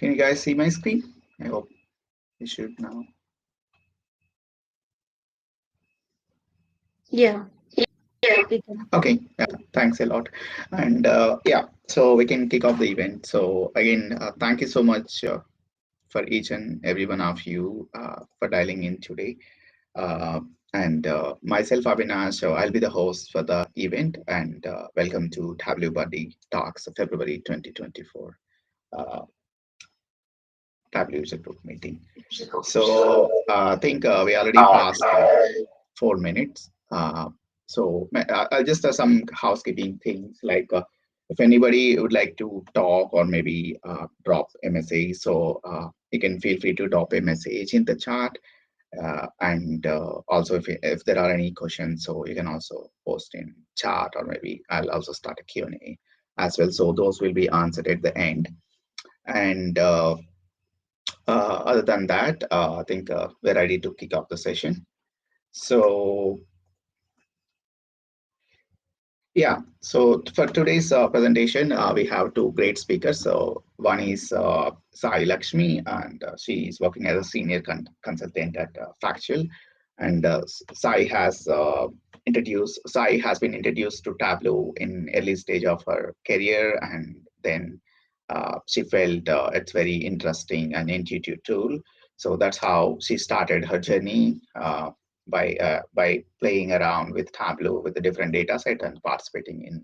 Can you guys see my screen? I hope you should now. Yeah. Okay, thanks a lot. And yeah, so we can kick off the event. So again, thank you so much for each and every one of you for dialing in today. And myself, Avinash, so I'll be the host for the event. And welcome to Tableau Buddy Talks February 2024. Uh, Tableau user group meeting. So I think we already passed 4 minutes. Just some housekeeping things like if anybody would like to talk or maybe drop a message, so you can feel free to drop a message in the chat. And also if there are any questions, so you can also post in chat, or maybe I'll also start a Q&A as well. So those will be answered at the end. And other than that, I think we're ready to kick off the session. So yeah, so for today's presentation, we have two great speakers. So one is Sai Lakshmi, and she is working as a senior consultant at Factual. And Sai has been introduced to Tableau in early stage of her career, and then she felt it's very interesting and intuitive tool. So that's how she started her journey. By playing around with Tableau with the different data set and participating in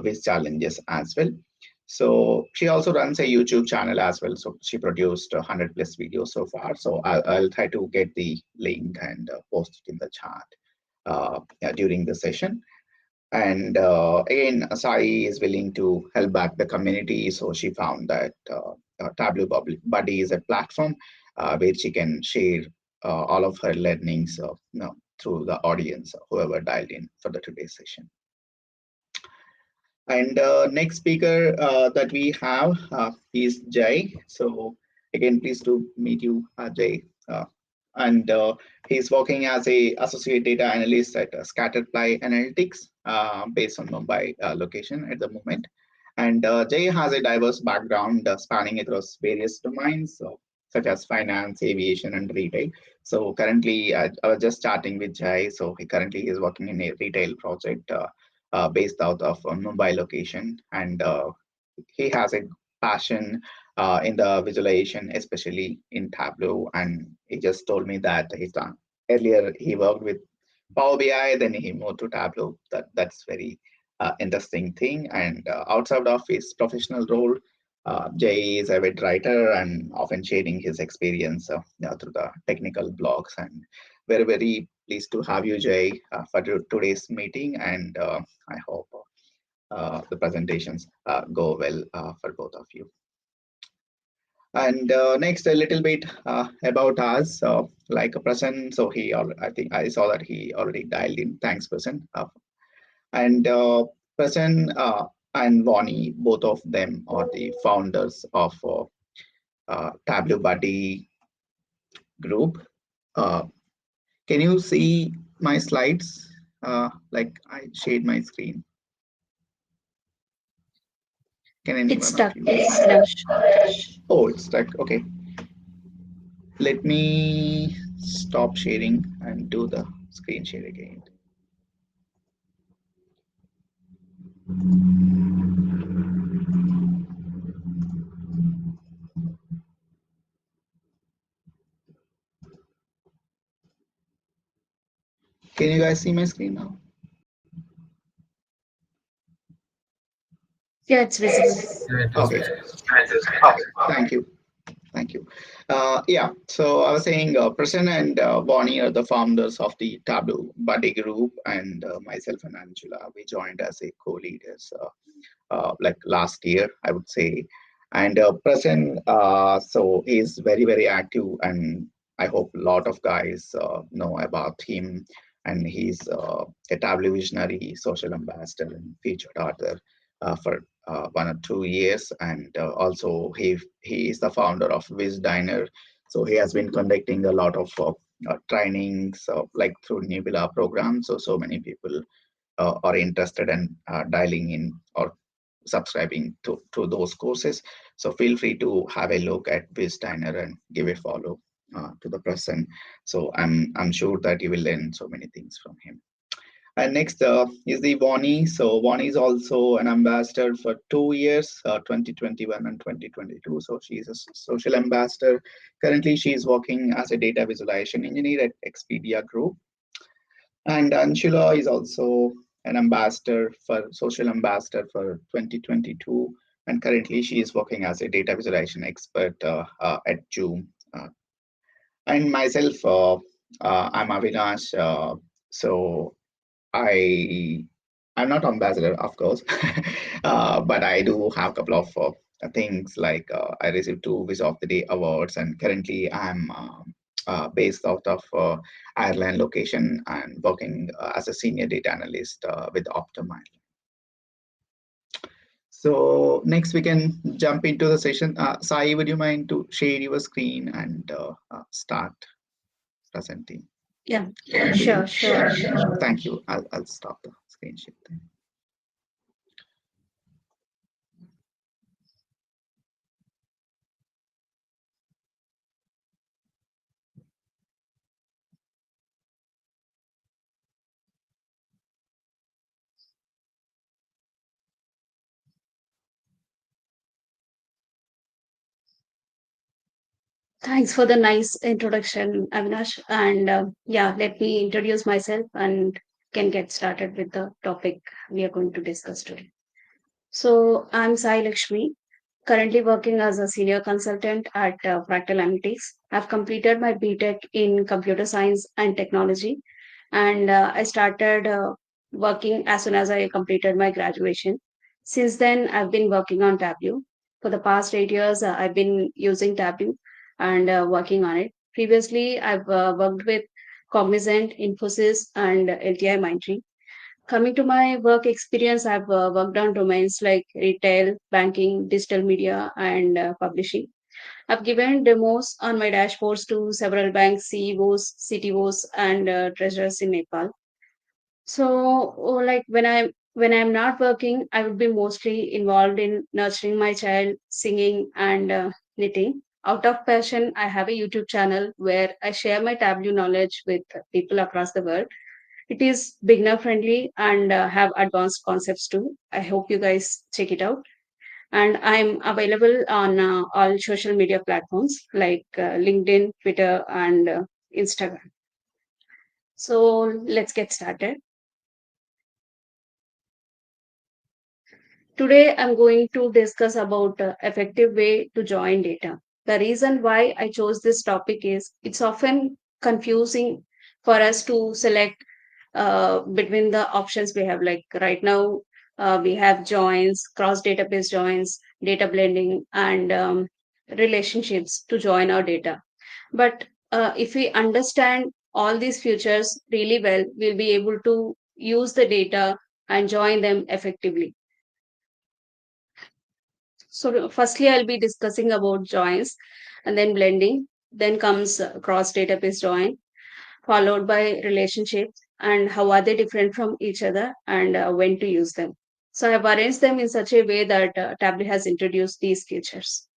with challenges as well. So she also runs a YouTube channel as well. So she produced 100 plus videos so far. So I'll try to get the link and post it in the chat yeah, during the session. And again, Sai is willing to help back the community. So she found that Tableau Buddy is a platform where she can share all of her learnings through the audience, whoever dialed in for the today's session. And next speaker that we have is Jay. So again, pleased to meet you, Jay. And he's working as a associate data analyst at Scatterfly Analytics based on Mumbai location at the moment. And Jay has a diverse background spanning across various domains, such as finance, aviation, and retail. So currently, I was just starting with Jay. So he currently is working in a retail project based out of Mumbai location, and he has a passion in the visualization, especially in Tableau. And he just told me that he's done earlier. He worked with Power BI, then he moved to Tableau. That's very interesting thing. And outside of his professional role, Jay is a web writer and often sharing his experience through the technical blogs. And very, very pleased to have you, Jay, for today's meeting. And I hope the presentations go well for both of you. And next, a little bit about us, like a person. So I think I saw that he already dialed in. Thanks, person. And person and Bonnie, both of them are the founders of Tableau Buddy group. Can you see my slides? Like I shared my screen. Can anyone It's stuck. of you? Oh, it's stuck. Okay. Let me stop sharing and do the screen share again. Can you guys see my screen now? Yeah, it's visible. Okay. Thank you. Thank you. Yeah, so I was saying Prasanna and Bonnie are the founders of the Tableau Buddy group, and myself and Angela, we joined as a co-leaders like last year, I would say. And Prasanna, so he's very, very active, and I hope a lot of guys know about him. And he's a Tableau visionary, social ambassador, and featured author for 1 or 2 years, and also he is the founder of Wiz Diner. So he has been conducting a lot of trainings like through Nebula program. So many people are interested in dialing in or subscribing to those courses. So feel free to have a look at Designer and give a follow to the person. So I'm sure that you will learn so many things from him. And next is the Vani. So Vani is also an ambassador for 2 years, 2021 and 2022. So she's a social ambassador. Currently, she is working as a data visualization engineer at Expedia Group. And Anshula is also an ambassador for social ambassador for 2022. And currently, she is working as a data visualization expert at Zoom. And myself, I'm Avinash. So I I'm not ambassador, of course, but I do have a couple of things like I received 2 Visa of the Day awards, and currently I'm based out of Ireland location and working as a senior data analyst with Optima. So next we can jump into the session. Sai, would you mind to share your screen and start presenting? Yeah, sure. Thank you. I'll stop the screen share then. Thanks for the nice introduction, Avinash. And yeah, let me introduce myself and can get started with the topic we are going to discuss today. So I'm Sai Lakshmi, currently working as a senior consultant at Fractal Analytics. I've completed my BTech in computer science and technology, and I started working as soon as I completed my graduation. Since then, I've been working on Tableau. For the past 8 years, I've been using Tableau and working on it. Previously, I've worked with Cognizant, Infosys, and LTI Mindtree. Coming to my work experience, I've worked on domains like retail, banking, digital media, and publishing. I've given demos on my dashboards to several banks, CEOs, CTOs, and treasurers in Nepal. So, like when I'm not working, I would be mostly involved in nurturing my child, singing, and knitting. Out of passion, I have a YouTube channel where I share my Tableau knowledge with people across the world. It is beginner friendly and have advanced concepts too. I hope you guys check it out. And I'm available on all social media platforms like LinkedIn, Twitter, and Instagram. So let's get started. Today, I'm going to discuss about effective way to join data. The reason why I chose this topic is it's often confusing for us to select between the options we have. Like right now, we have joins, cross database joins, data blending, and relationships to join our data. But if we understand all these features really well, we'll be able to use the data and join them effectively. So firstly, I'll be discussing about joins and then blending. Then comes cross database join, followed by relationships and how are they different from each other and when to use them. So I've arranged them in such a way that Tableau has introduced these features.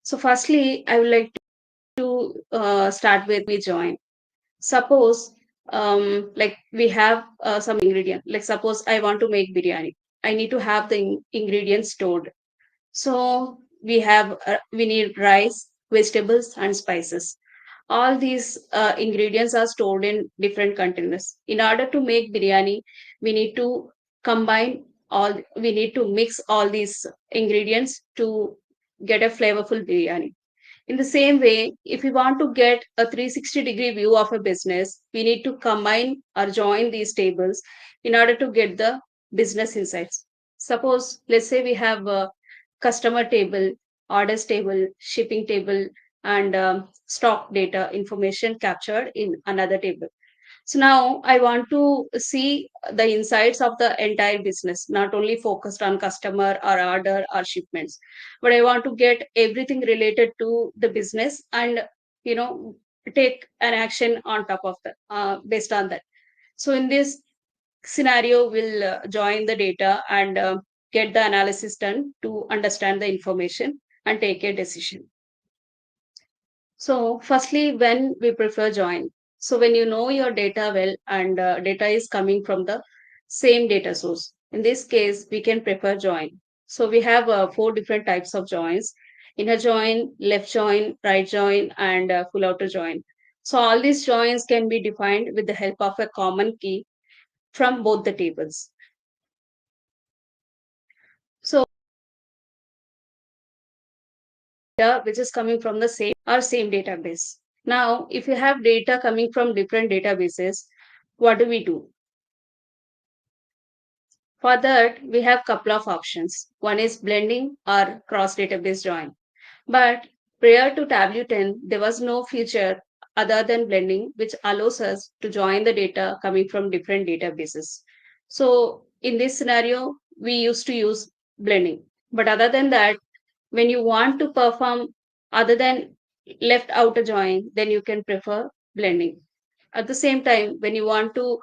So firstly, I would like to start with we join. Suppose like we have some ingredient. Like suppose I want to make biryani. I need to have the ingredients stored. So we need rice, vegetables, and spices. All these ingredients are stored in different containers. In order to make biryani, we need to we need to mix all these ingredients to get a flavorful biryani. In the same way, if we want to get a 360-degree view of a business, we need to combine or join these tables in order to get the business insights. Suppose, let's say we have a customer table, orders table, shipping table, and stock data information captured in another table. So now I want to see the insights of the entire business, not only focused on customer or order or shipments, but I want to get everything related to the business and you know take an action on top of that based on that. So in this scenario, we'll join the data and get the analysis done to understand the information and take a decision. So, firstly, when we prefer join. So, when you know your data well and data is coming from the same data source, in this case, we can prefer join. So, we have four different types of joins: inner join, left join, right join, and full outer join. So, all these joins can be defined with the help of a common key from both the tables. So, data which is coming from the same database. Now, if you have data coming from different databases, what do we do? For that, we have couple of options. One is blending or cross database join. But prior to Tableau 10, there was no feature other than blending, which allows us to join the data coming from different databases. So in this scenario, we used to use blending. But other than that, when you want to perform other than left outer join, then you can prefer blending. At the same time, when you want to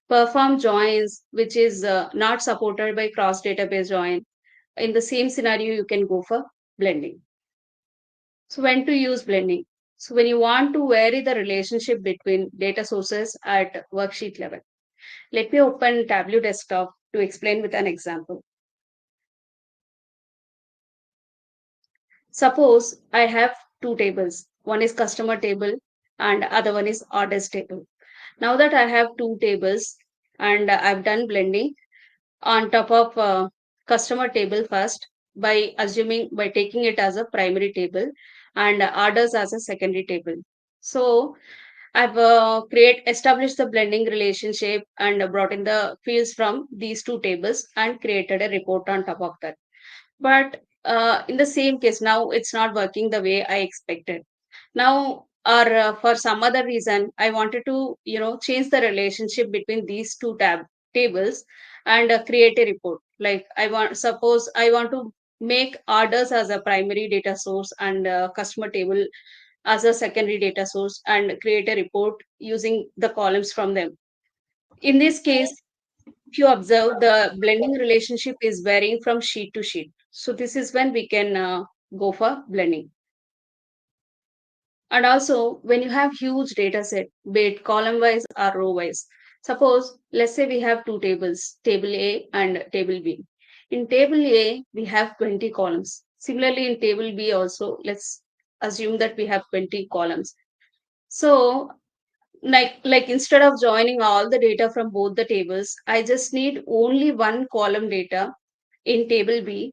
perform joins which is not supported by cross database join, in the same scenario you can go for blending. So when to use blending? So when you want to vary the relationship between data sources at worksheet level. Let me open Tableau desktop to explain with an example. Suppose I have two tables. One is customer table and other one is orders table. Now that I have two tables and I've done blending on top of customer table first by taking it as a primary table and orders as a secondary table. So I've established the blending relationship and brought in the fields from these two tables and created a report on top of that. But in the same case, now it's not working the way I expected. Now, or for some other reason, I wanted to, change the relationship between these two tables and create a report. Like suppose I want to make orders as a primary data source and customer table as a secondary data source and create a report using the columns from them. In this case, if you observe, the blending relationship is varying from sheet to sheet. So this is when we can go for blending. And also, when you have huge data set, be it column wise or row wise, suppose let's say we have two tables, table A and table B. In table A, we have 20 columns. Similarly, in table B also, let's assume that we have 20 columns. So like instead of joining all the data from both the tables, I just need only one column data in table B,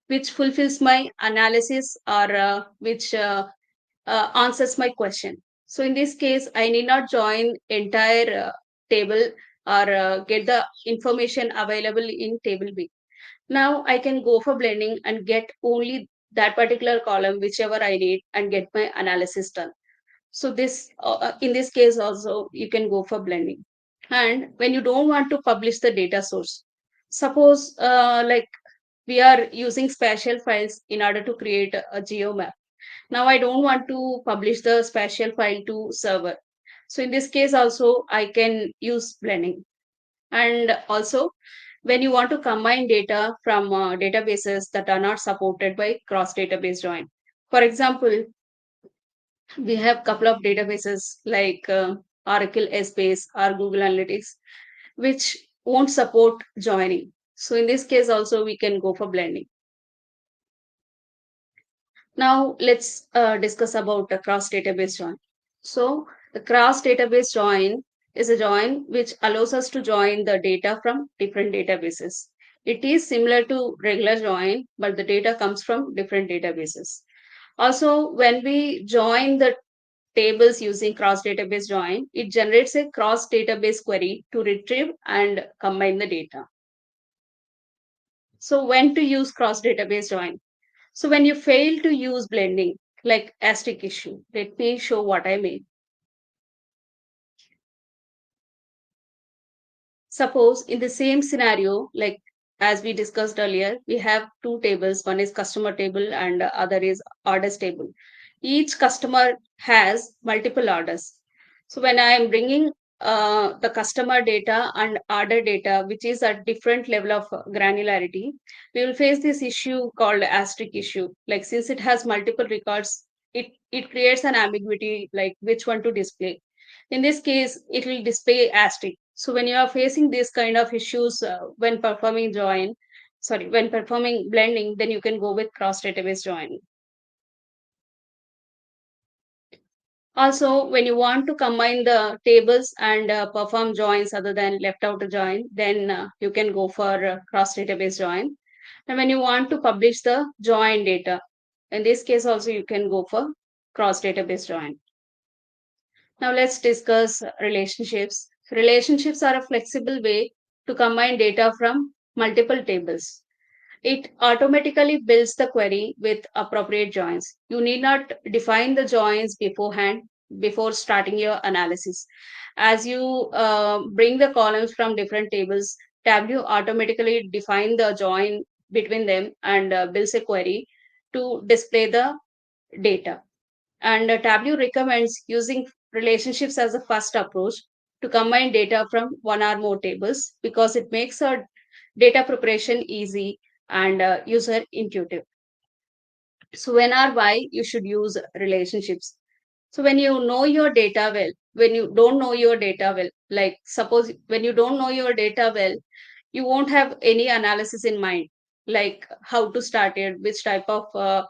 which fulfills my analysis or which answers my question. So in this case, I need not join entire table or get the information available in table B. Now I can go for blending and get only that particular column, whichever I need, and get my analysis done. So this, in this case also, you can go for blending. And when you don't want to publish the data source, suppose like we are using spatial files in order to create a geomap. Now I don't want to publish the spatial file to server. So in this case also, I can use blending. And also, when you want to combine data from databases that are not supported by cross database join. For example, we have couple of databases like Oracle Essbase or Google Analytics, which won't support joining. So in this case also we can go for blending. Now let's discuss about the cross database join. So the cross database join is a join which allows us to join the data from different databases. It is similar to regular join, but the data comes from different databases. Also, when we join the tables using cross database join, it generates a cross database query to retrieve and combine the data. So when to use cross database join? So when you fail to use blending, like asterisk issue, let me show what I mean. Suppose in the same scenario, like as we discussed earlier, we have two tables. One is customer table and other is orders table. Each customer has multiple orders. So when I am bringing the customer data and order data, which is at different level of granularity, we will face this issue called asterisk issue. Like since it has multiple records, it creates an ambiguity like which one to display. In this case, it will display asterisk. So when you are facing these kind of issues when performing when performing blending, then you can go with cross database join. Also, when you want to combine the tables and perform joins other than left outer join, then you can go for cross database join. And when you want to publish the join data, in this case also you can go for cross database join. Now let's discuss relationships. Relationships are a flexible way to combine data from multiple tables. It automatically builds the query with appropriate joins. You need not define the joins beforehand before starting your analysis. As you bring the columns from different tables, Tableau automatically define the join between them and builds a query to display the data. And Tableau recommends using relationships as a first approach to combine data from one or more tables because it makes our data preparation easy and user intuitive. So when or why you should use relationships. So when you know your data well, when you don't know your data well, like suppose when you don't know your data well, you won't have any analysis in mind, like how to start it, which type of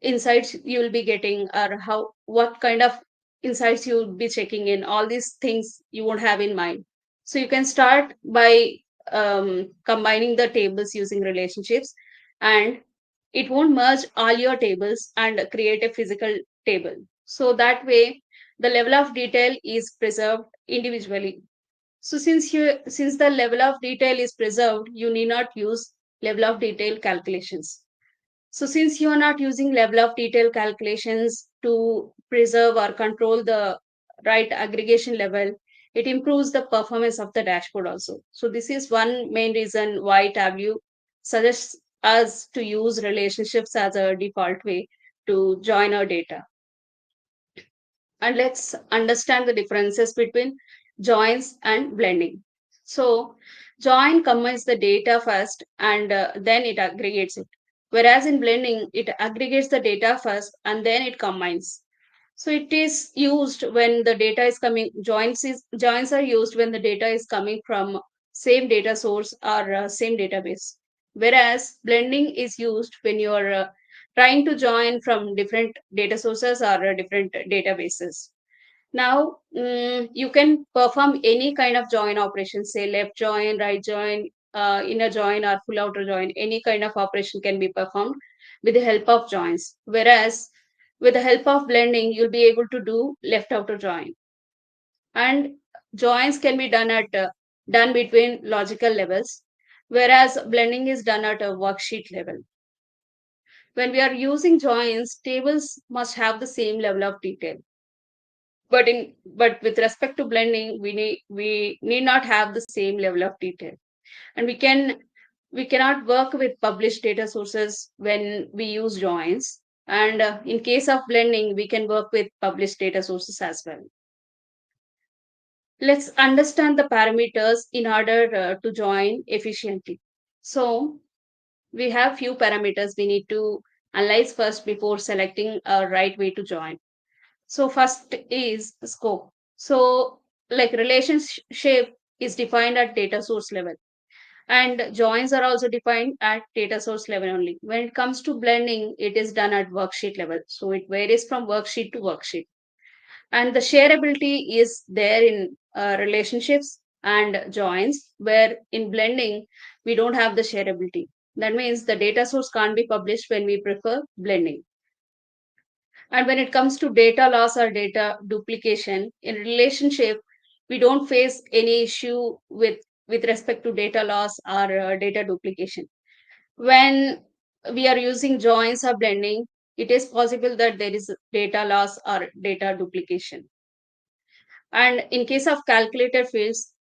insights you will be getting, or how what kind of insights you will be checking in. All these things you won't have in mind. So you can start by combining the tables using relationships, and it won't merge all your tables and create a physical table. So that way, the level of detail is preserved individually. So since the level of detail is preserved, you need not use level of detail calculations. So since you are not using level of detail calculations to preserve or control the right aggregation level, it improves the performance of the dashboard also. So this is one main reason why Tableau suggests us to use relationships as a default way to join our data. And let's understand the differences between joins and blending. So, join combines the data first and then it aggregates it. Whereas in blending, it aggregates the data first and then it combines. So it is used when the data is coming. Joins are used when the data is coming from same data source or same database. Whereas blending is used when you are trying to join from different data sources or different databases. Now, you can perform any kind of join operation, say left join, right join, inner join, or full outer join. Any kind of operation can be performed with the help of joins. Whereas with the help of blending, you'll be able to do left outer join. And joins can be done between logical levels, whereas blending is done at a worksheet level. When we are using joins, tables must have the same level of detail. But with respect to blending, we need not have the same level of detail, and we cannot work with published data sources when we use joins. And in case of blending, we can work with published data sources as well. Let's understand the parameters in order to join efficiently. So we have few parameters we need to analyze first before selecting a right way to join. So first is scope. So like relationship is defined at data source level, and joins are also defined at data source level only. When it comes to blending, it is done at worksheet level. So it varies from worksheet to worksheet. And the shareability is there in relationships and joins, where in blending, we don't have the shareability. That means the data source can't be published when we prefer blending. And when it comes to data loss or data duplication in relationship, we don't face any issue with respect to data loss or data duplication. When we are using joins or blending, it is possible that there is data loss or data duplication. And in case of calculated fields,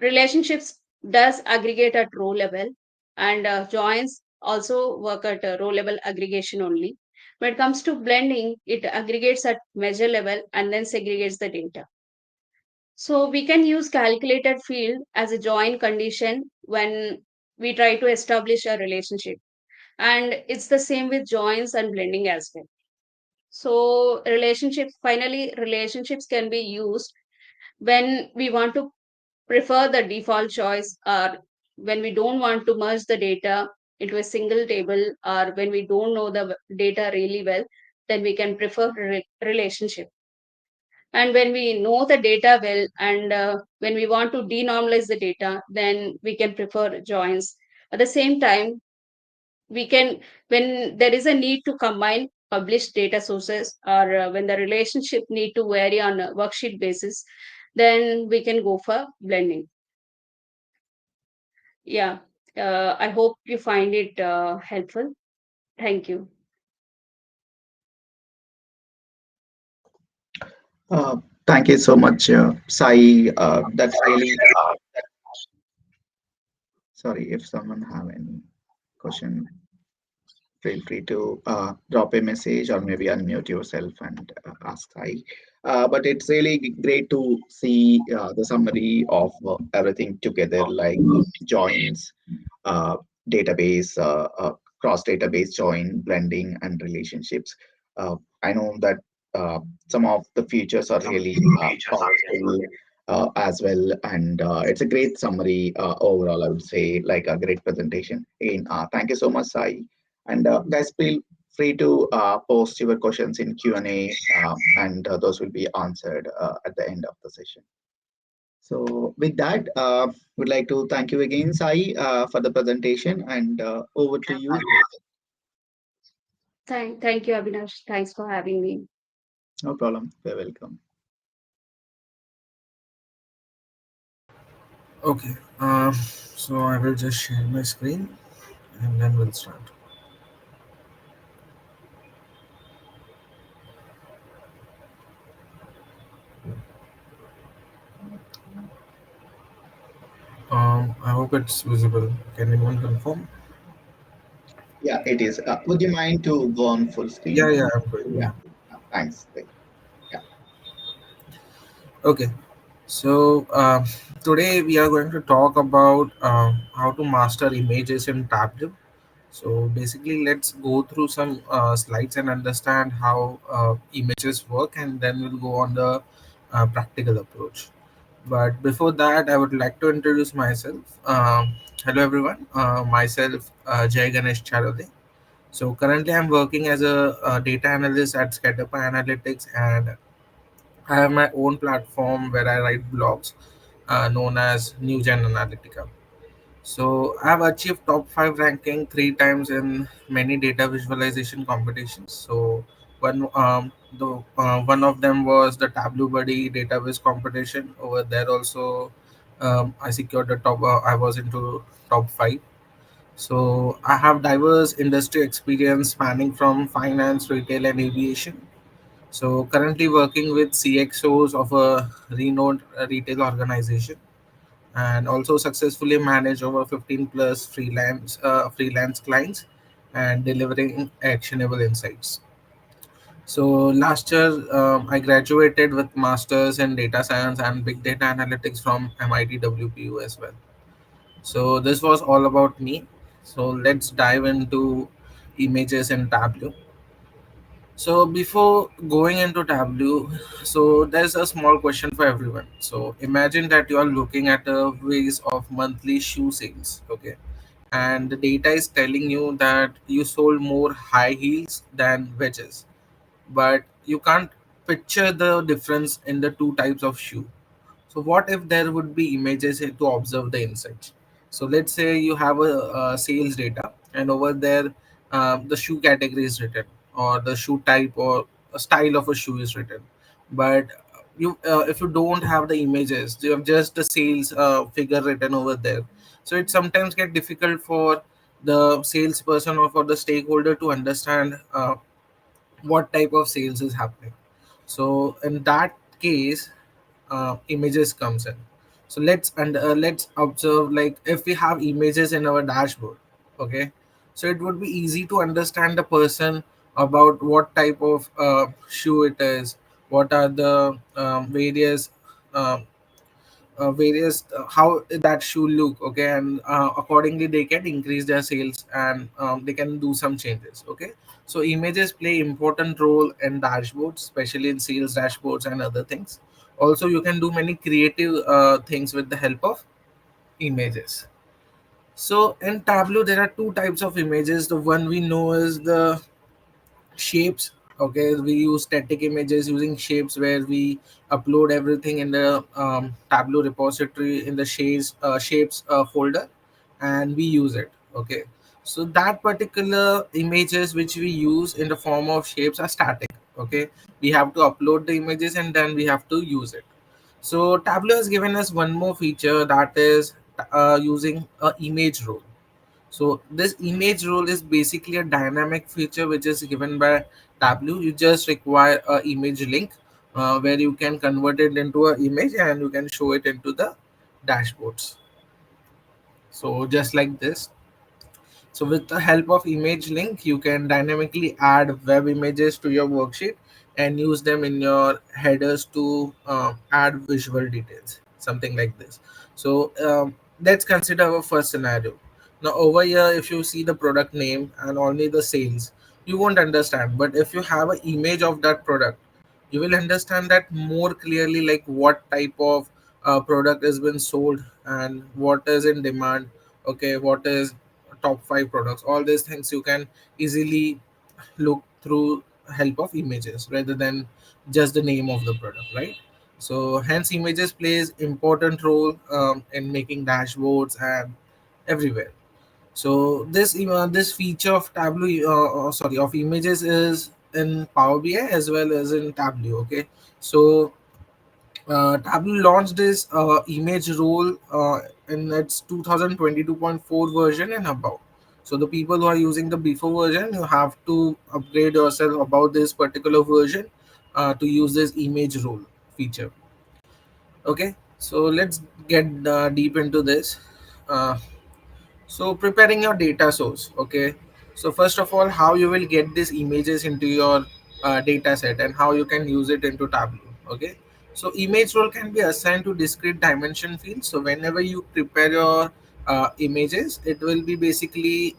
relationships does aggregate at row level, and joins also work at row level aggregation only. When it comes to blending, it aggregates at measure level and then segregates the data. So we can use calculated field as a join condition when we try to establish a relationship. And it's the same with joins and blending as well. So relationships can be used when we want to prefer the default choice, or when we don't want to merge the data into a single table, or when we don't know the data really well, then we can prefer relationship. And when we know the data well, and when we want to denormalize the data, then we can prefer joins. At the same time, we can, when there is a need to combine published data sources, or when the relationship need to vary on a worksheet basis, then we can go for blending. Yeah, I hope you find it helpful. Thank you. Uh, Thank you so much, Sai. That's really sorry if someone have any question. Feel free to drop a message or maybe unmute yourself and ask Sai. But it's really great to see the summary of everything together, like joins, uh, database, cross database join, blending, and relationships. I know that uh, some of the features are really powerful as well, and it's a great summary overall. I would say, like a great presentation. Again, thank you so much, Sai. And guys, feel free to post your questions in Q&A, and those will be answered at the end of the session. So with that, would like to thank you again, Sai, for the presentation, and over to you. Thank you, Avinash. Thanks for having me. No problem. You're welcome. Okay, so I will just share my screen and then we'll start. I hope it's visible. Can anyone confirm? Yeah, it is. Would you mind to go on full Yeah, screen? yeah, I'm good. Yeah, Yeah. thanks. Yeah, Okay, so today we are going to talk about how to master images in Tableau. So basically, let's go through some slides and understand how images work, and then we'll go on the practical approach. But before that, I would like to introduce myself. Hello, everyone. Myself, Jay Charole. So currently, I'm working as a, data analyst at Scatterpie Analytics, and I have my own platform where I write blogs known as News and Analytica. So I have achieved top five ranking three times in many data visualization competitions. So one of them was the Tableau Buddy database competition. Over there also, I secured the top. I was into top five. So I have diverse industry experience spanning from finance, retail, and aviation. So currently working with CXOs of a renowned retail organization, and also successfully manage over 15 plus freelance clients and delivering actionable insights. So last year, I graduated with masters in data science and big data analytics from MIT WPU as well. So this was all about me. So let's dive into images in Tableau. So before going into Tableau, so there's a small question for everyone. So imagine that you are looking at a vase of monthly shoe sales, okay? And the data is telling you that you sold more high heels than wedges, but you can't picture the difference in the two types of shoe. So what if there would be images to observe the insights? So let's say you have a sales data, and over there, the shoe category is written, or the shoe type or a style of a shoe is written. But if you don't have the images, you have just the sales figure written over there. So it sometimes get difficult for the salesperson or for the stakeholder to understand what type of sales is happening. So in that case, images comes in. So let's observe, like if we have images in our dashboard, okay, so it would be easy to understand the person about what type of shoe it is, what are the various various how that should look, okay, and accordingly they can increase their sales, and they can do some changes, okay. So images play important role in dashboards, especially in sales dashboards and other things. Also you can do many creative things with the help of images. So in Tableau there are two types of images. The one we know is the shapes, okay. We use static images using shapes, where we upload everything in the Tableau repository in the shapes folder, and we use it, okay. So that particular images which we use in the form of shapes are static, okay. We have to upload the images and then we have to use it. So Tableau has given us one more feature, that is using a image role. So this image role is basically a dynamic feature which is given by Tableau. You just require a image link where you can convert it into an image and you can show it into the dashboards. So just like this. So with the help of image link, you can dynamically add web images to your worksheet and use them in your headers to add visual details, something like this. So let's consider our first scenario. Now over here, if you see the product name and only the sales, you won't understand. But if you have an image of that product, you will understand that more clearly, like what type of product has been sold and what is in demand, okay, what is top 5 products. All these things you can easily look through help of images rather than just the name of the product, right? So hence images plays important role in making dashboards and everywhere. So this feature of Tableau, sorry, of images is in Power BI as well as in Tableau, okay. So Tableau launched this image role in its 2022.4 version and above. So the people who are using the before version, you have to upgrade yourself about this particular version to use this image role feature. Okay, so let's get deep into this. Uh, so preparing your data source, okay. So first of all, how you will get these images into your data set and how you can use it into Tableau, okay. So image role can be assigned to discrete dimension fields. So whenever you prepare your images, it will be basically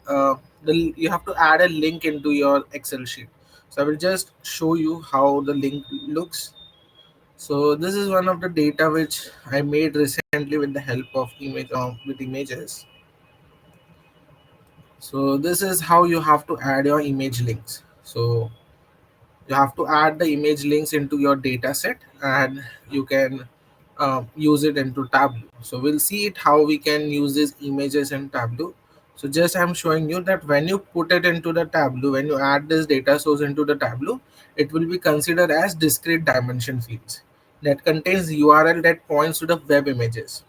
you have to add a link into your Excel sheet. So I will just show you how the link looks. So this is one of the data which I made recently with the help of image with images. So this is how you have to add your image links. So you have to add the image links into your data set, and you can use it into Tableau. So we'll see it how we can use these images in Tableau. So just I'm showing you that when you put it into the Tableau, when you add this data source into the Tableau, it will be considered as discrete dimension fields that contains URL that points to the web images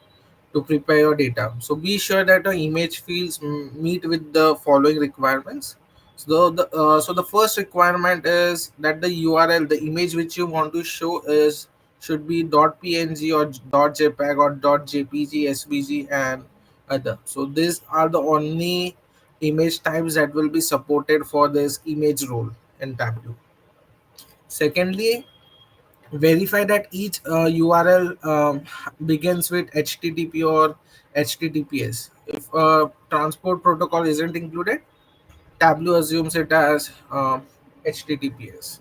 to prepare your data. So be sure that the image fields meet with the following requirements. So the first requirement is that the URL, the image which you want to show is should be .png or .jpeg or .jpg, svg, and other. So these are the only image types that will be supported for this image role in Tableau. Secondly, verify that each URL begins with HTTP or HTTPS. If transport protocol isn't included, Tableau assumes it as HTTPS.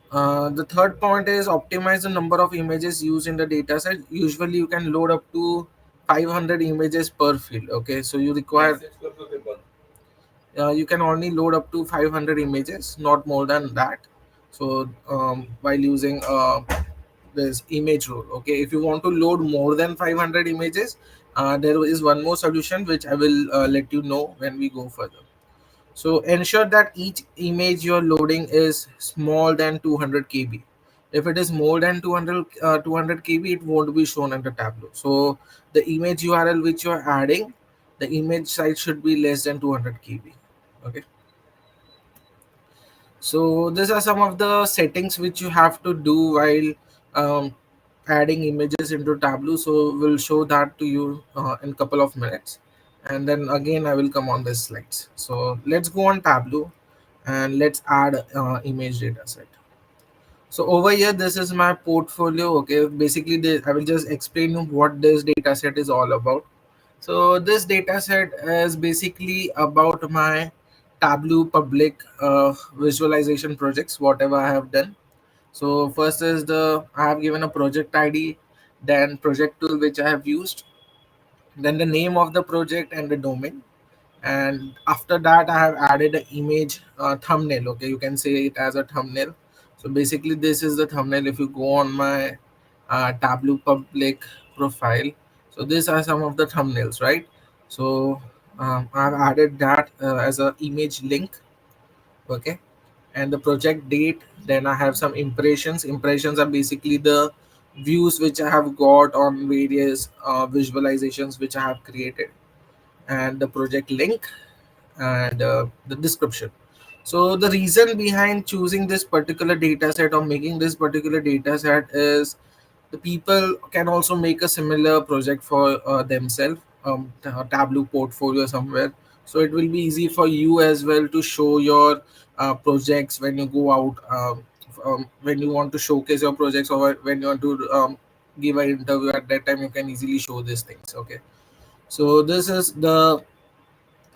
The third point is optimize the number of images used in the dataset. Usually, you can load up to 500 images per field. Okay, so you require you can only load up to 500 images, not more than that. So while using this image role, okay, if you want to load more than 500 images, there is one more solution which I will let you know when we go further. So ensure that each image you're loading is small than 200 kb. If it is more than 200 kb, it won't be shown in the Tableau. So the image URL which you're adding, the image size should be less than 200 kb. Okay. So these are some of the settings which you have to do while adding images into Tableau. So we'll show that to you in couple of minutes, and then again I will come on this slides. So let's go on Tableau and let's add image data set. So over here, this is my portfolio. Okay, basically, I will just explain you what this data set is all about. So this data set is basically about my Tableau public visualization projects, whatever I have done. So first is I have given a project ID, then project tool which I have used, then the name of the project and the domain, and after that I have added an image thumbnail. Okay, you can say it as a thumbnail. So basically this is the thumbnail. If you go on my Tableau public profile, so these are some of the thumbnails, right? So I've added that as a image link. Okay, and the project date, then I have some impressions are basically the views which I have got on various visualizations which I have created, and the project link, and the description. So the reason behind choosing this particular data set or making this particular data set is the people can also make a similar project for themselves, Tableau portfolio somewhere. So it will be easy for you as well to show your projects when you go out, when you want to showcase your projects, or when you want to give an interview. At that time you can easily show these things. Okay, so this is the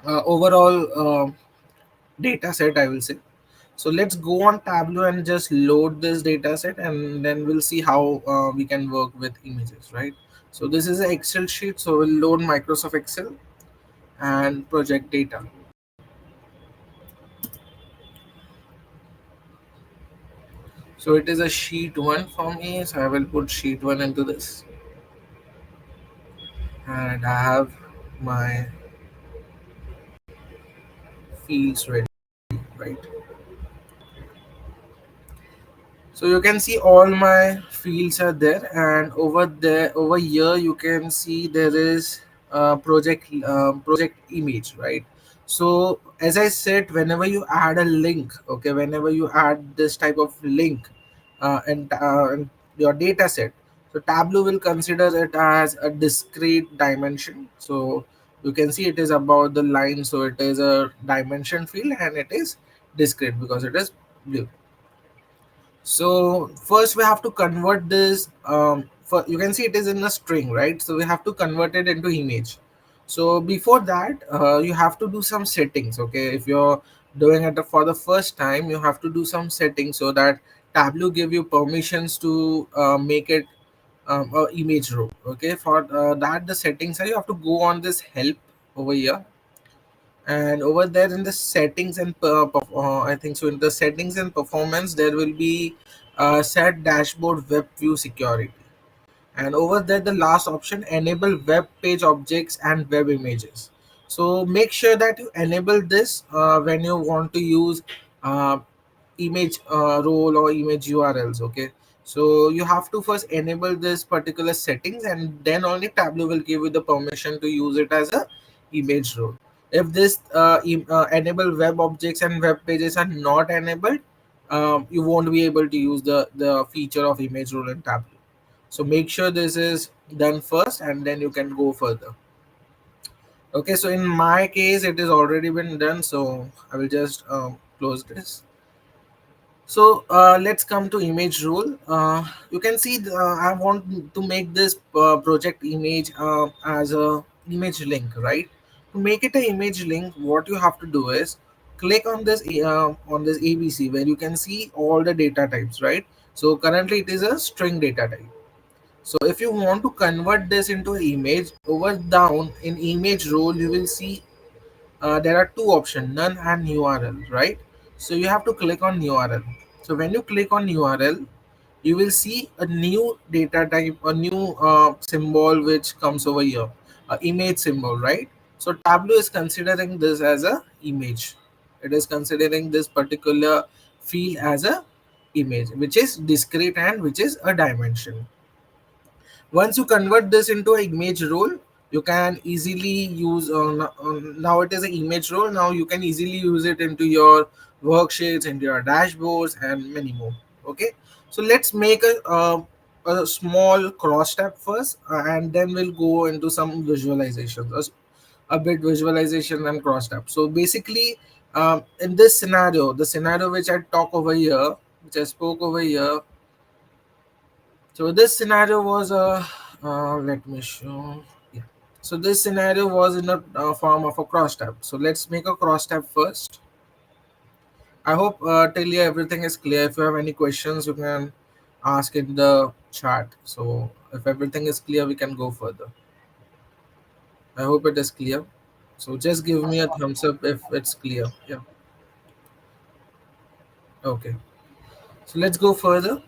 overall data set, I will say. So let's go on Tableau and just load this data set, and then we'll see how we can work with images, right? So this is an Excel sheet. So we'll load Microsoft Excel and project data. So it is a sheet one for me. So I will put sheet one into this, and I have my fields ready, right? So you can see all my fields are there, and over here you can see there is project image, right? So as I said, whenever you add a link, okay, whenever you add this type of link and your data set, so Tableau will consider it as a discrete dimension. So you can see it is about the line, so it is a dimension field and it is discrete because it is blue. So first we have to convert this. For you can see it is in a string, right? So we have to convert it into image. So before that, you have to do some settings. Okay, if you're doing it for the first time, you have to do some settings so that Tableau give you permissions to make it a image row. Okay, for that the settings are, you have to go on this help over here, and over there in the settings and I think so in the settings and performance there will be set dashboard web view security, and over there the last option, enable web page objects and web images. So make sure that you enable this when you want to use uh, image role or image URLs. Okay, so you have to first enable this particular settings, and then only Tableau will give you the permission to use it as a image role. If this enable web objects and web pages are not enabled, you won't be able to use the feature of image role in Tableau. So make sure this is done first, and then you can go further. Okay, so in my case it is already been done, so I will just close this. So let's come to image role. You can see I want to make this project image as a image link, right? To make it an image link, what you have to do is click on this ABC where you can see all the data types, right? So currently it is a string data type. So if you want to convert this into an image, over down in image role you will see there are two options, none and URL, right? So you have to click on URL. So when you click on URL, you will see a new data type, a new symbol which comes over here, a image symbol, right? So Tableau is considering this as a image. It is considering this particular field as a image, which is discrete and which is a dimension. Once you convert this into an image role, you can easily use now it is an image role. Now you can easily use it into your worksheets, into your dashboards, and many more. Okay, so let's make a small cross step first, and then we'll go into some visualizations, a bit visualization and cross step. So basically, in this scenario, the scenario which I talk over here, which I spoke over here. So this scenario was a let me show. Yeah. So this scenario was in a form of a cross tab. So let's make a cross tab first. I hope till here everything is clear. If you have any questions, you can ask in the chat. So if everything is clear, we can go further. I hope it is clear. So just give me a thumbs up if it's clear. Yeah. Okay. So let's go further.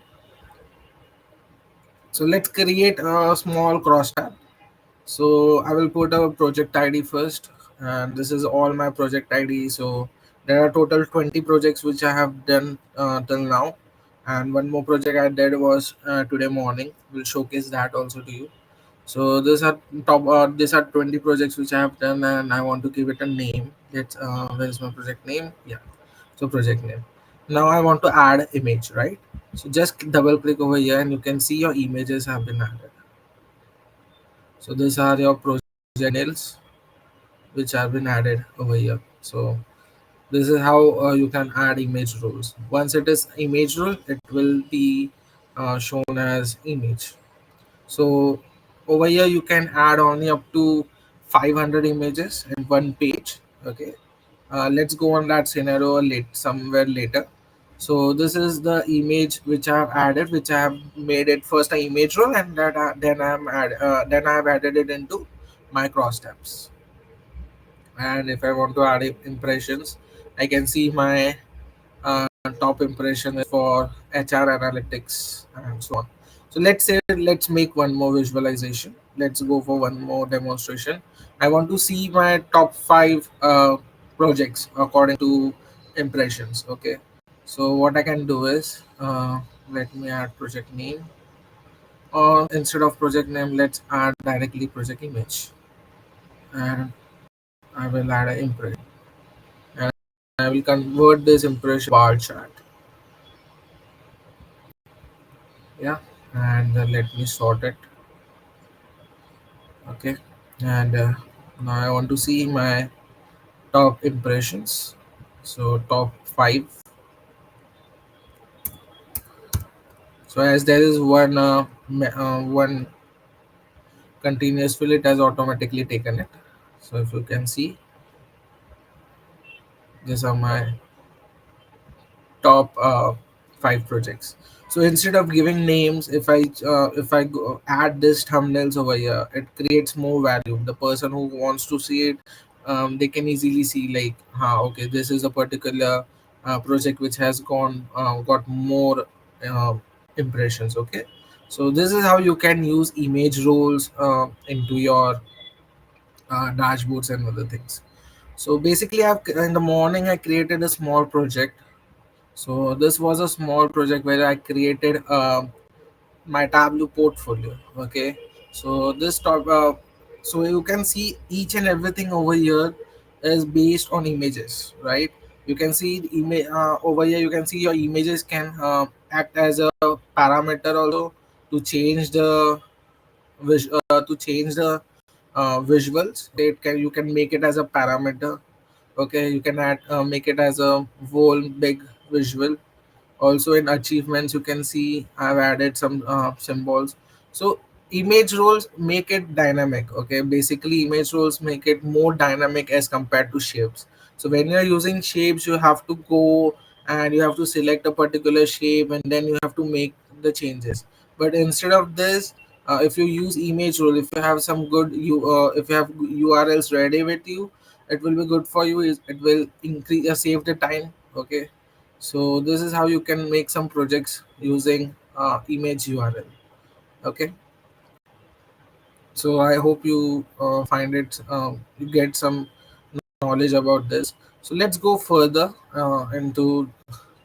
So let's create a small cross tab. So I will put a project ID first, and this is all my project ID. So there are total 20 projects which I have done till now, and one more project I did was today morning. We'll showcase that also to you. So these are 20 projects which I have done, and I want to give it a name. Let's where is my project name? Yeah, so project name. Now I want to add image, right? So just double click over here, and you can see your images have been added. So these are your project nails which have been added over here. So this is how you can add image roles. Once it is image role, it will be shown as image. So over here you can add only up to 500 images in one page. Okay, let's go on that scenario somewhere later. So this is the image which I have added, which I have made it first an image role, and then I have added it into my cross tabs. And if I want to add impressions, I can see my top impression is for HR analytics and so on. So let's make one more visualization. Let's go for one more demonstration. I want to see my top five projects according to impressions. Okay. So what I can do is let me add project name. Or instead of project name, let's add directly project image, and I will add an impression. And I will convert this impression bar chart. Yeah, and let me sort it. Okay, and now I want to see my top impressions. So top five. So as there is one continuous fill, it has automatically taken it. So if you can see, these are my top five projects. So instead of giving names, if I go add this thumbnails over here, it creates more value. The person who wants to see it, they can easily see like, okay, this is a particular project which has got more uh, impressions. Okay, so this is how you can use image roles into your dashboards and other things. So basically, in the morning I created a small project. So this was a small project where I created my Tableau portfolio. Okay, so so you can see each and everything over here is based on images, right? You can see the image over here. You can see your images can act as a parameter also to change the to change the visuals. You can make it as a parameter. Okay, you can make it as a whole big visual. Also in achievements, you can see I've added some symbols. So image roles make it dynamic. Okay, basically image roles make it more dynamic as compared to shapes. So when you're using shapes, you have to go and you have to select a particular shape, and then you have to make the changes. But instead of this, if you use image role, if you have some if you have URLs ready with you, it will be good for you. It will increase save the time. Okay, so this is how you can make some projects using image URL. Okay, so I hope you find it, you get some knowledge about this. So let's go further into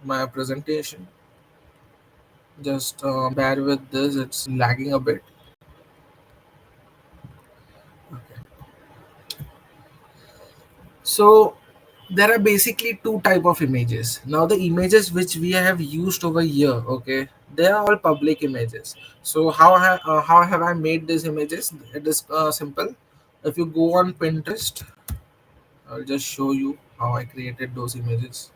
my presentation. Just bear with this; it's lagging a bit. Okay. So there are basically two type of images. Now the images which we have used over here, okay, they are all public images. So how have I made these images? It is simple. If you go on Pinterest, I'll just show you how I created those images.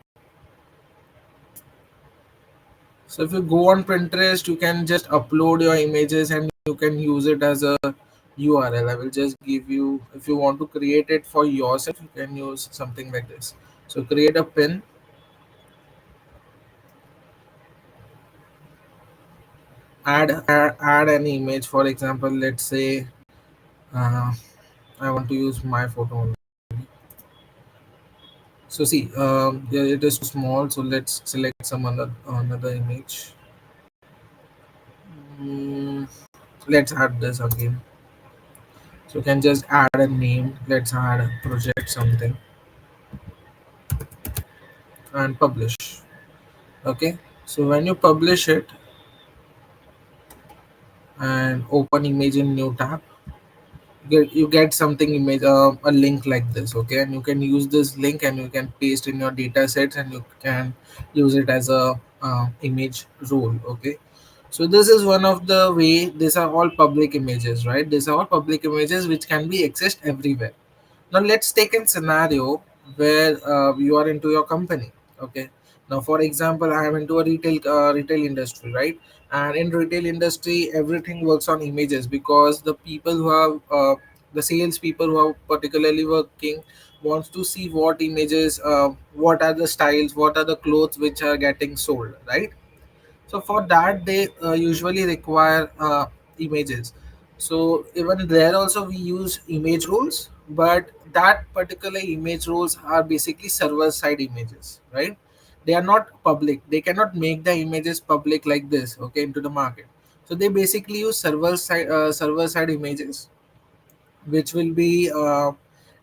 So if you go on Pinterest, you can just upload your images and you can use it as a URL. I will just give you, if you want to create it for yourself, you can use something like this. So create a pin, add an image. For example, let's say uh, I want to use my photo only. So see, yeah, it is too small. So let's select some another image. Mm, let's add this again. So you can just add a name. Let's add a project something and publish. Okay. So when you publish it and open image in new tab, you get something image a link like this. Okay, and you can use this link and you can paste in your data sets and you can use it as a image role. Okay, so this is one of the way. These are all public images, right? These are all public images which can be accessed everywhere. Now let's take a scenario where you are into your company. Okay. Now, for example, I am into a retail industry, right? And in retail industry, everything works on images because the people who are the sales people who are particularly working wants to see what images, what are the styles, what are the clothes which are getting sold, right? So for that, they usually require images. So even there also we use image rules, but that particular image rules are basically server side images, right? They are not public. They cannot make the images public like this, okay, into the market. So they basically use server side images, which will be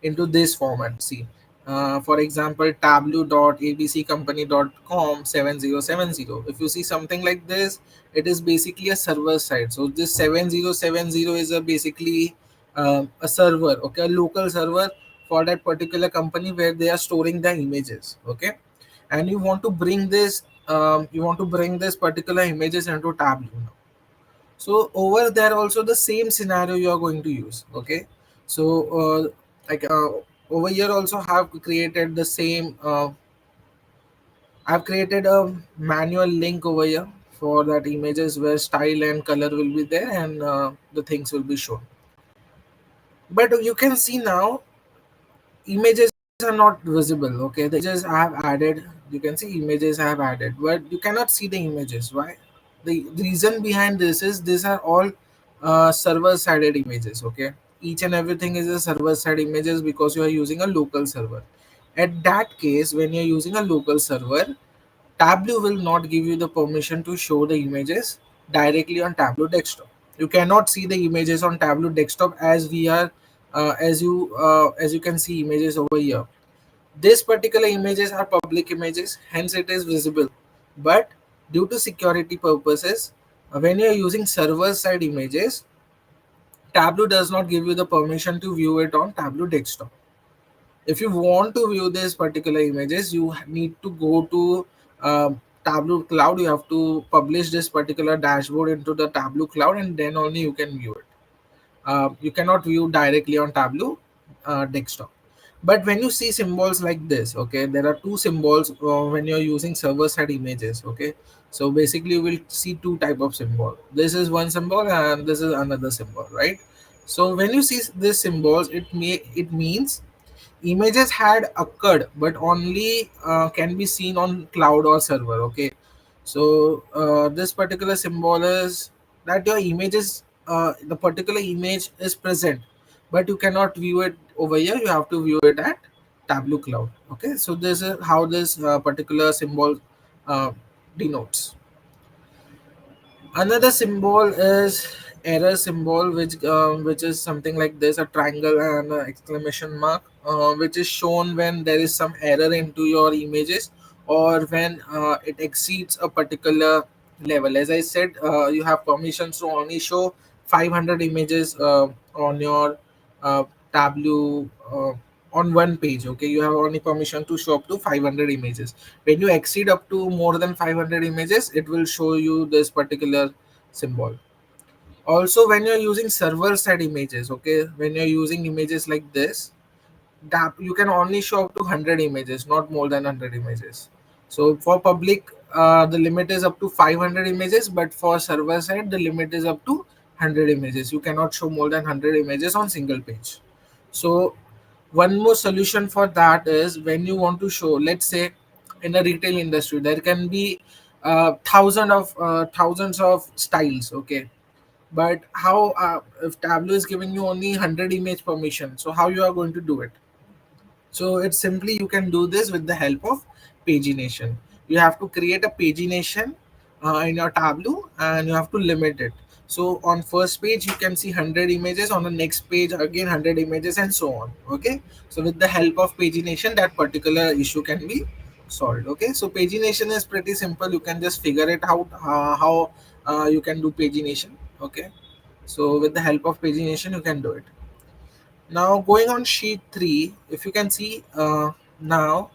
into this format. See, for example, tableau.abccompany.com 7070. If you see something like this, it is basically a server side. So this 7070 is a basically a server, okay, a local server for that particular company where they are storing the images. Okay, and you want to bring this particular images into Tableau. So over there also the same scenario you are going to use. Okay, so like over here also have created the same I've created a manual link over here for that images where style and color will be there and the things will be shown. But you can see now images are not visible. Okay, the images I have added, you can see images I have added, but you cannot see the images. Why? The reason behind this is these are all server sided images. Okay, each and everything is a server side images because you are using a local server. At that case, when you're using a local server, Tableau will not give you the permission to show the images directly on Tableau desktop. You cannot see the images on Tableau desktop as we are as you can see images over here. These particular images are public images, hence it is visible. But due to security purposes, when you are using server side images, Tableau does not give you the permission to view it on Tableau desktop. If you want to view these particular images, you need to go to Tableau Cloud. You have to publish this particular dashboard into the Tableau Cloud, and then only you can view it. You cannot view directly on Tableau desktop. But when you see symbols like this, okay, there are two symbols when you're using server-side images. Okay, so basically you will see two type of symbol. This is one symbol, and this is another symbol, right? So when you see these symbols, it means images had occurred but only can be seen on cloud or server. Okay, so this particular symbol is that your images the particular image is present but you cannot view it over here. You have to view it at Tableau Cloud. Okay, so this is how this particular symbol uh, denotes. Another symbol is error symbol, which is something like this: a triangle and an exclamation mark, which is shown when there is some error into your images or when it exceeds a particular level. As I said, you have permissions to only show 500 images on your Tableau. On one page. Okay, you have only permission to show up to 500 images. When you exceed up to more than 500 images, it will show you this particular symbol. Also, when you're using server side images, okay, when you're using images like this, that you can only show up to 100 images, not more than 100 images. So for public the limit is up to 500 images, but for server side the limit is up to 100 images. You cannot show more than 100 images on single page. So one more solution for that is, when you want to show, let's say in a retail industry there can be thousands of styles, okay, but how if Tableau is giving you only 100 image permission, so how you are going to do it? So it's simply, you can do this with the help of pagination. You have to create a pagination in your Tableau, and you have to limit it. So on first page you can see 100 images, on the next page again 100 images, and so on. Okay. So with the help of pagination, that particular issue can be solved. Okay. So pagination is pretty simple. You can just figure it out how you can do pagination. Okay. So with the help of pagination you can do it. Now going on sheet 3, if you can see, now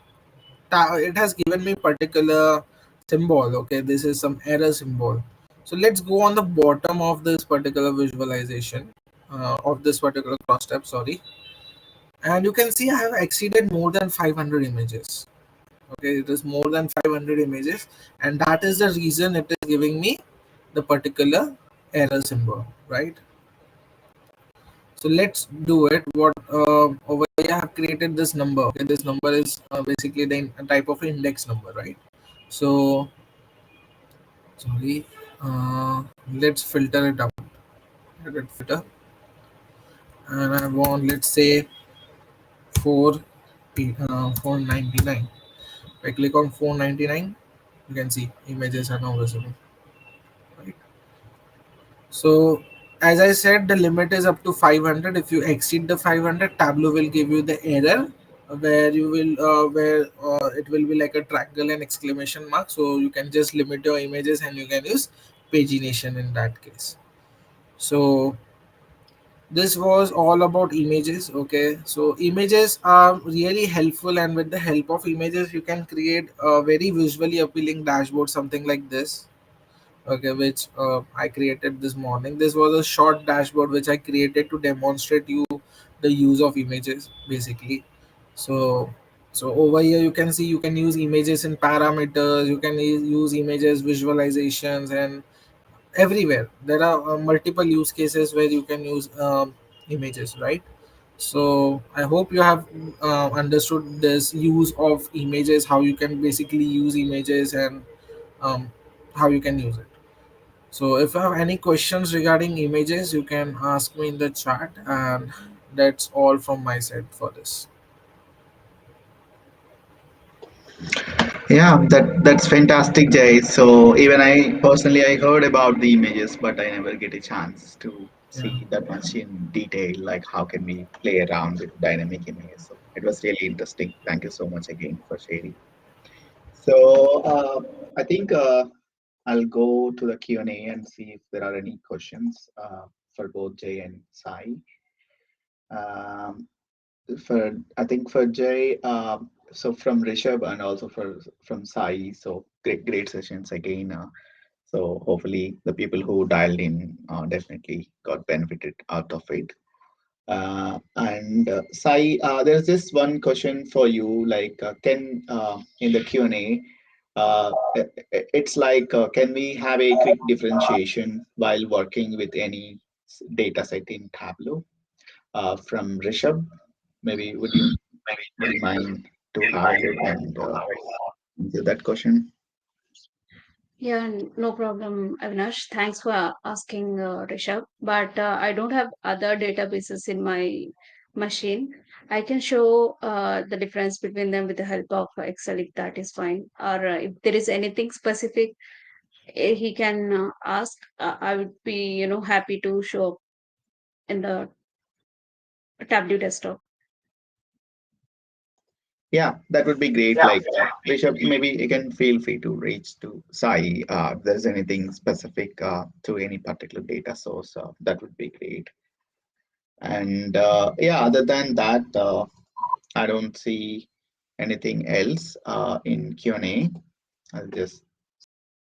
it has given me particular symbol. Okay, this is some error symbol. So let's go on the bottom of this particular visualization of this particular cross step, sorry. And you can see I have exceeded more than 500 images. Okay, it is more than 500 images, and that is the reason it is giving me the particular error symbol, right? So let's do it. What over here I have created this number. Okay, this number is basically the type of index number, right? So sorry, let's filter it out. Let it filter, and I want, let's say, 499. If I click on 499, you can see images are now visible, right? So as I said, the limit is up to 500. If you exceed the 500, Tableau will give you the error where you will where it will be like a triangle and exclamation mark. So you can just limit your images, and you can use pagination in that case. So this was all about images. Okay, so images are really helpful, and with the help of images you can create a very visually appealing dashboard, something like this. Okay, which I created this morning. This was a short dashboard which I created to demonstrate you the use of images basically. So over here you can see you can use images in parameters, you can use images visualizations, and everywhere there are multiple use cases where you can use images, right? So I hope you have understood this use of images, how you can basically use images, and um, how you can use it. So if you have any questions regarding images, you can ask me in the chat, and that's all from my side for this. Yeah, that's fantastic, Jay. So even I personally I heard about the images, but I never get a chance to Yeah. see that much in detail. Like how can we play around with dynamic images? So it was really interesting. Thank you so much again for sharing. So I think I'll go to the Q and A and see if there are any questions for both Jay and Sai. Um, for I think for Jay, so from Rishabh and also from Sai, so great sessions again. So hopefully the people who dialed in definitely got benefited out of it. And Sai, there's this one question for you. Like, can in the Q and A, it's like, can we have a quick differentiation while working with any data set in Tableau? From Rishabh, maybe would you mind to have a look and answer that question? Yeah, no problem, Avinash. Thanks for asking, Rishabh. But I don't have other databases in my machine. I can show the difference between them with the help of Excel if that is fine. Or if there is anything specific he can ask, I would be, happy to show in the Tableau desktop. Yeah, that would be great. Like Rishabh, maybe you can feel free to reach to Sai. If there's anything specific to any particular data source, that would be great. And yeah, other than that, I don't see anything else in Q&A. I'll just